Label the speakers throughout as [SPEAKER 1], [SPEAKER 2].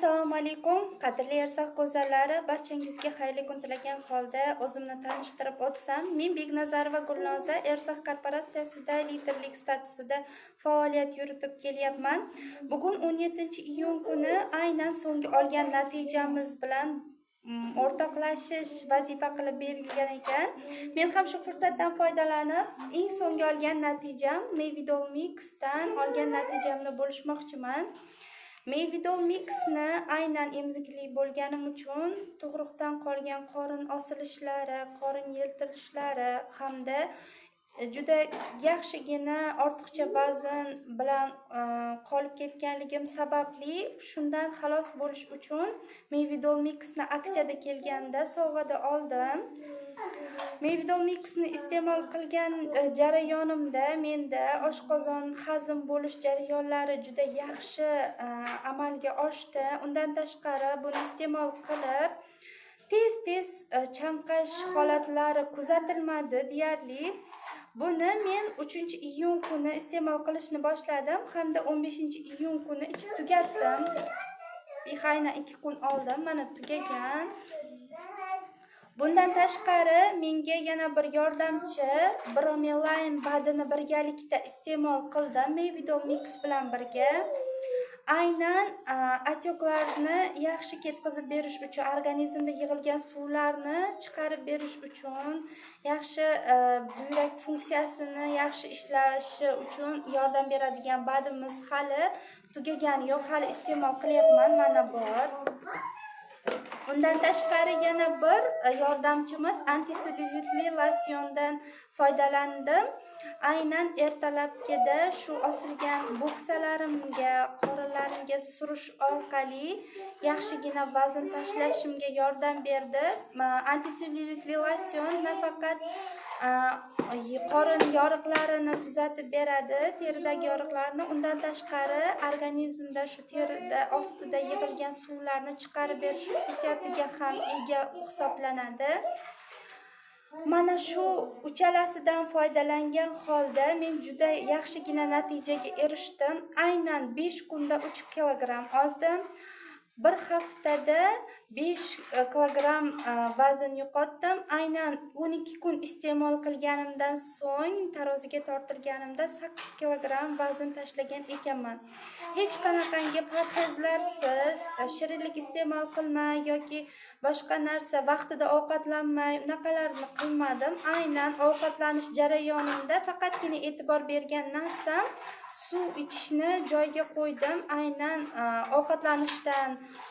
[SPEAKER 1] Assalomu alaykum, qadrli Ersoq go'zallari, barchangizga xayrli kun tilagan holda o'zimni tanishtirib o'tsam, men Beknazarova Gulnoza Ersoq korporatsiyasida liderlik statusida faoliyat yuritib kelyapman. Bugun 17-iyun kuni aynan so'nggi olgan natijamiz bilan o'rtoqlashish vazifa qilib berilgan ekan. Men ham shu fursatdan foydalanib, eng so'nggi olgan natijam Mevidol Mixdan olgan natijamni bo'lishmoqchiman. Mevidol Mixni aynan emzikli bo'lganim uchun tug'ruqdan qolgan qorin osilishlari, qorin yeltirishlari hamda juda yaxshigina ortiqcha vazn bilan qolib ketganligim sababli shundan xalos bo'lish uchun Mevidol Mixni aksiyada kelganda sovg'ada oldim. Mevidol Mixni iste'mol qilgan jarayonimda menda oshqozon hazm bo'lish jarayonlari juda yaxshi amalga oshdi. Undan tashqari buni iste'mol qilib tez chanqash holatlari kuzatilmadi deyarli. Buni men 3-iyun kuni iste'mol qilishni boshladim hamda 15-iyun kuni ichib tugatdim. Aynan 2 kun oldin mana tugagan. Bundan tashqari menga yana bir yordamchi Bromelain badini birgalikda iste'mol qildim Mevidol Mix bilan birga. Aynan atyoklarni yaxshi ketkazib berish uchun, organizmda yig'ilgan suvlarni chiqarib berish uchun, yaxshi buyrak funksiyasini yaxshi ishlashi uchun yordam beradigan badimiz hali tugagani yo'q, hali iste'mol qilyapman, mana bor. Undan tashqari yana bir yordamchimiz antisellyulitli losyondan foydalandim. Aynan ertalabkida shu osilgan bo'ksalarimga, qorinlarimga surish orqali yaxshigina vazn tashlashimga yordam berdi. Antisellyulitli losyon nafaqat qorin yoriqlarini tuzatib beradi, teridagi yoriqlarni, undan tashqari organizmda shu terida ostida yig'ilgan suvlarni chiqarib berish xususiyatiga ham ega hisoblanadi. Mana shu uchalasidan foydalangan holda men juda yaxshigina natijaga erishdim. Aynan 5 kunda 3 kilogramm ozdim. Bir haftada 5 kilogramm vazn yo'qotdim. Aynan 12 kun iste'mol qilganimdan so'ng taroziga tortilganimda 8 kilogramm vazn tashlagan ekanman. Hech qanaqangi parhezlarsiz, shirinlik iste'mol qilmay yoki boshqa narsa vaqtida ovqatlanmay unaqalarni qilmadim. Aynan ovqatlanish jarayonimda faqatgina e'tibor bergan narsam suv ichishni joyiga qo'ydim. Aynan ovqatlanishdan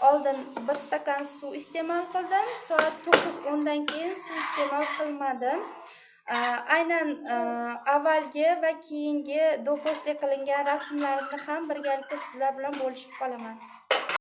[SPEAKER 1] oldin 1 stakan suv iste'mol qildim. Soat 9:10 dan keyin suv iste'mol qilmadim. Aynan avvalgi va keyingi do'pposlik qilingan rasmlarimni ham birgalikda sizlar bilan bo'lishib qolaman.